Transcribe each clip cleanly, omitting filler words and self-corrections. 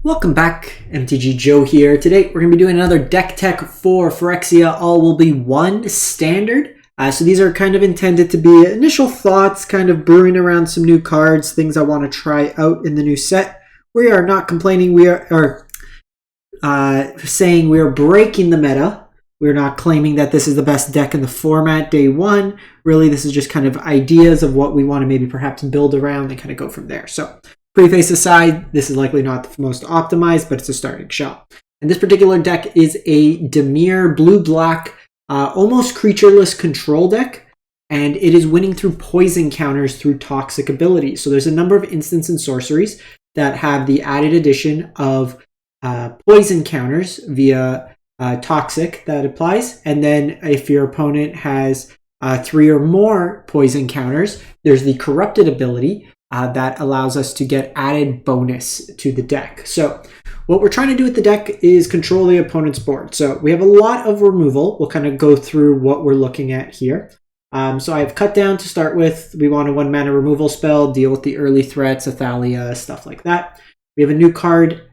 Welcome back, MTG Joe here. Today we're going to be doing another deck tech for Phyrexia. All will be one standard. So these are kind of intended to be initial thoughts, kind of brewing around some new cards, things I want to try out in the new set. We are not complaining. We are saying we are breaking the meta. We're not claiming that this is the best deck in the format day one. Really, this is just kind of ideas of what we want to maybe perhaps build around and kind of go from there. So preface aside, this is likely not the most optimized, but it's a starting shot. And this particular deck is a Dimir blue-black, almost creatureless control deck, and it is winning through poison counters through toxic abilities. So there's a number of instants and sorceries that have the added addition of poison counters via toxic that applies. And then if your opponent has 3 or more poison counters, there's the corrupted ability that allows us to get added bonus to the deck. So what we're trying to do with the deck is control the opponent's board. So we have a lot of removal. We'll kind of go through what we're looking at here. So I've cut down to start with. We want a 1-mana removal spell, deal with the early threats, Athalia, stuff like that. We have a new card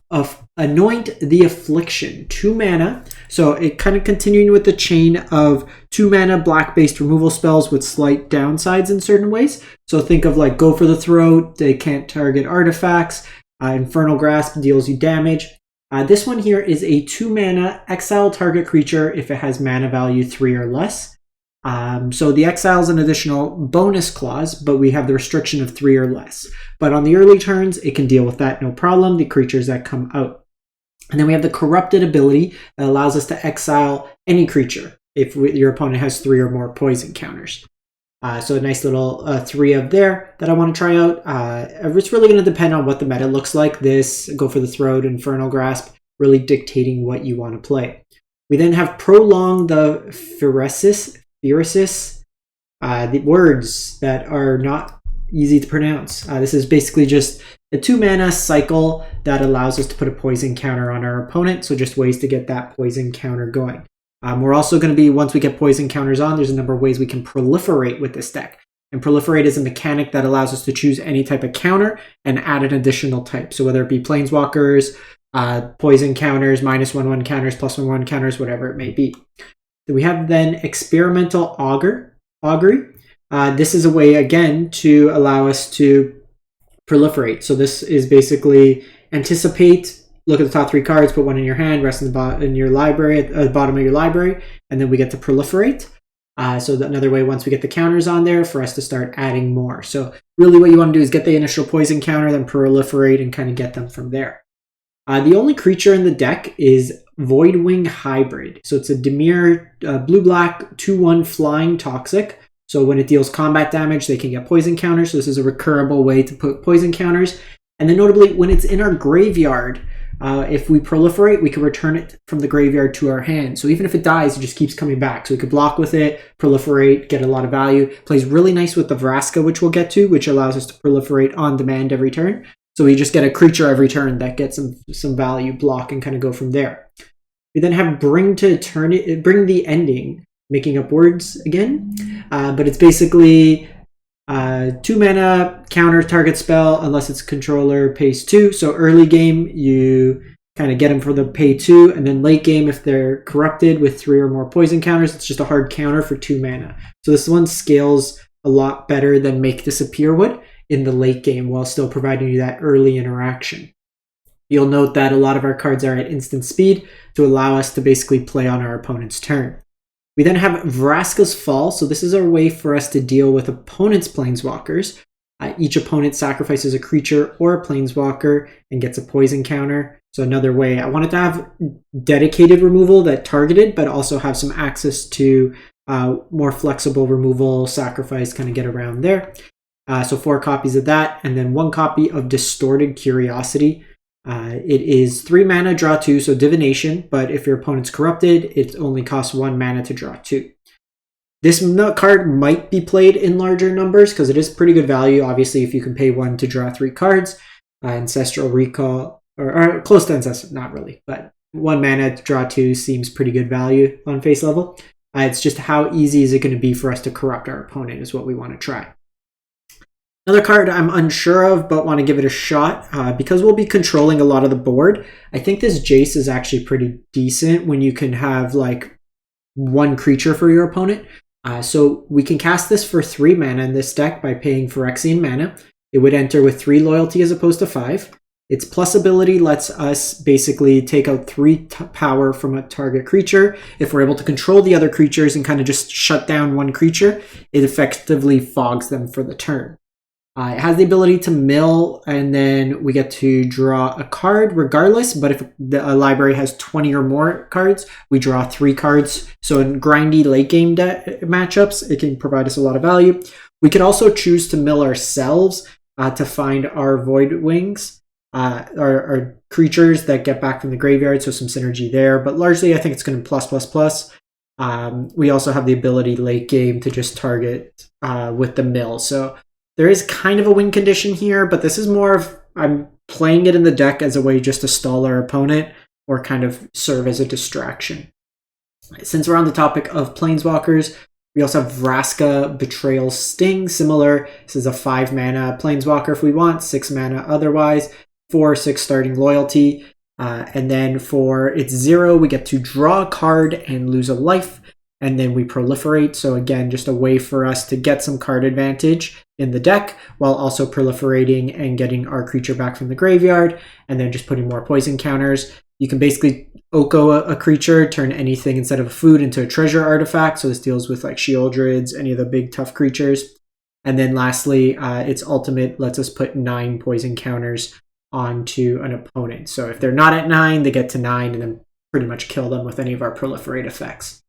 of Anoint the Affliction, 2 mana. So it kind of continuing with the chain of 2 mana black-based removal spells with slight downsides in certain ways. So think of like Go for the Throat, they can't target artifacts, Infernal Grasp deals you damage. This one here is a 2 mana exile target creature if it has mana value 3 or less. So the exile is an additional bonus clause, but we have the restriction of 3 or less. But on the early turns, it can deal with that no problem, the creatures that come out. And then we have the corrupted ability that allows us to exile any creature if your opponent has 3 or more poison counters. So a nice little 3 of there that I want to try out. It's really going to depend on what the meta looks like. This, Go for the Throat, Infernal Grasp, really dictating what you want to play. We then have Prolong the Phyrexia. The words that are not easy to pronounce. This is basically just a 2 mana cycle that allows us to put a poison counter on our opponent. So just ways to get that poison counter going. We're also going to be, once we get poison counters on, there's a number of ways we can proliferate with this deck. And proliferate is a mechanic that allows us to choose any type of counter and add an additional type. So whether it be Planeswalkers, poison counters, -1/1 counters, +1/1 counters, whatever it may be. We have then Experimental Augury. This is a way, again, to allow us to proliferate. So this is basically anticipate, look at the top 3 cards, put 1 in your hand, rest in your library, at the bottom of your library, and then we get to proliferate. So another way, once we get the counters on there, for us to start adding more. So really what you want to do is get the initial poison counter, then proliferate and kind of get them from there. The only creature in the deck is Voidwing Hybrid. So it's a Dimir blue-black 2/1 flying toxic. So when it deals combat damage, they can get poison counters. So this is a recurable way to put poison counters. And then notably, when it's in our graveyard, if we proliferate, we can return it from the graveyard to our hand. So even if it dies, it just keeps coming back. So we could block with it, proliferate, get a lot of value. Plays really nice with the Vraska, which we'll get to, which allows us to proliferate on demand every turn. So we just get a creature every turn that gets some value, block, and kind of go from there. We then have Bring the Ending, making up words again. But it's basically 2 mana counter target spell unless it's controller pays 2. So early game, you kind of get them for the pay 2. And then late game, if they're corrupted with 3 or more poison counters, it's just a hard counter for 2 mana. So this one scales a lot better than Make Disappear would in the late game while still providing you that early interaction. You'll note that a lot of our cards are at instant speed to allow us to basically play on our opponent's turn. We then have Vraska's Fall. So this is our way for us to deal with opponent's Planeswalkers. Each opponent sacrifices a creature or a Planeswalker and gets a poison counter. So another way, I wanted to have dedicated removal that targeted, but also have some access to more flexible removal, sacrifice, kind of get around there. So 4 copies of that, and then 1 copy of Distorted Curiosity. It is 3 mana, draw 2, so divination, but if your opponent's corrupted, it only costs 1 mana to draw 2. This card might be played in larger numbers because it is pretty good value. Obviously, if you can pay 1 to draw 3 cards, Ancestral Recall, or close to Ancestral, not really, but 1 mana to draw 2 seems pretty good value on face level. It's just how easy is it going to be for us to corrupt our opponent is what we want to try. Another card I'm unsure of, but want to give it a shot because we'll be controlling a lot of the board. I think this Jace is actually pretty decent when you can have like one creature for your opponent. So we can cast this for 3 mana in this deck by paying Phyrexian mana. It would enter with 3 loyalty as opposed to 5. Its plus ability lets us basically take out 3 power from a target creature. If we're able to control the other creatures and kind of just shut down one creature, it effectively fogs them for the turn. It has the ability to mill, and then we get to draw a card regardless, but if the library has 20 or more cards, we draw 3 cards. So in grindy late game matchups, it can provide us a lot of value. We could also choose to mill ourselves to find our Void Wings, our creatures that get back from the graveyard, so some synergy there. But largely, I think it's going to plus. We also have the ability late game to just target with the mill. So there is kind of a win condition here, but this is more of I'm playing it in the deck as a way just to stall our opponent or kind of serve as a distraction. Since we're on the topic of Planeswalkers, we also have Vraska, Betrayal, Sting. Similar, this is a 5 mana Planeswalker if we want, 6 mana otherwise, 4/6 starting loyalty. And then for its 0, we get to draw a card and lose a life. And then we proliferate. So again, just a way for us to get some card advantage in the deck while also proliferating and getting our creature back from the graveyard, and then just putting more poison counters. You can basically Oko a creature, turn anything instead of food into a treasure artifact. So this deals with like Shieldrids, any of the big tough creatures. And then lastly, its ultimate lets us put 9 poison counters onto an opponent. So if they're not at 9, they get to 9 and then pretty much kill them with any of our proliferate effects.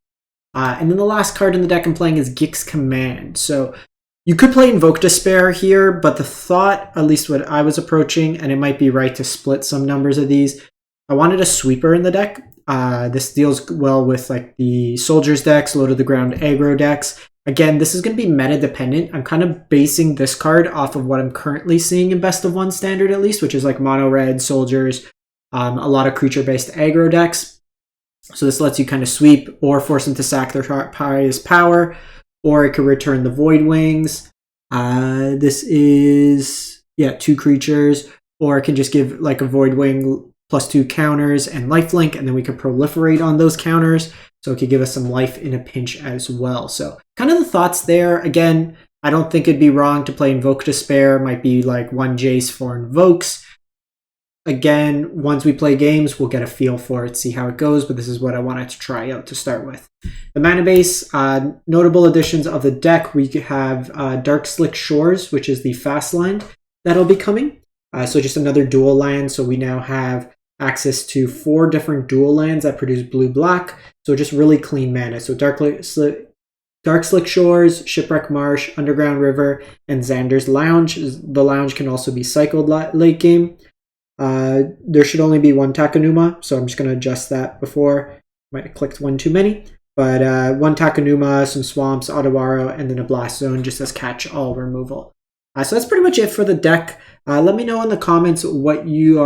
And then the last card in the deck I'm playing is Gix Command. So you could play Invoke Despair here, but the thought, at least what I was approaching, and it might be right to split some numbers of these, I wanted a sweeper in the deck. This deals well with like the Soldiers decks, Low to the Ground aggro decks. Again, this is going to be meta dependent. I'm kind of basing this card off of what I'm currently seeing in Best of 1 standard at least, which is like mono red, Soldiers, a lot of creature-based aggro decks. So this lets you kind of sweep or force them to sack their highest power, or it could return the Void Wings. This is, 2 creatures, or it can just give like a Void Wing +2 counters and lifelink, and then we could proliferate on those counters. So it could give us some life in a pinch as well. So kind of the thoughts there. Again, I don't think it'd be wrong to play Invoke Despair. Might be like 1 Jace, 4 Invokes. Again, once we play games, we'll get a feel for it, see how it goes, but this is what I wanted to try out to start with. The mana base, notable additions of the deck, we have Dark Slick Shores, which is the fast land that'll be coming. So just another dual land, so we now have access to 4 different dual lands that produce blue-black, so just really clean mana. So Dark Slick Shores, Shipwreck Marsh, Underground River, and Xander's Lounge. The Lounge can also be cycled late game. There should only be 1 Takenuma, so I'm just going to adjust that before. Might have clicked 1 too many. But 1 Takenuma, some Swamps, Otawara, and then a Blast Zone just as catch-all removal. So that's pretty much it for the deck. Let me know in the comments what you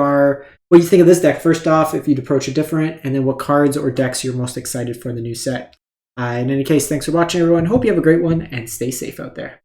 think of this deck. First off, if you'd approach it different, and then what cards or decks you're most excited for the new set. In any case, thanks for watching, everyone. Hope you have a great one, and stay safe out there.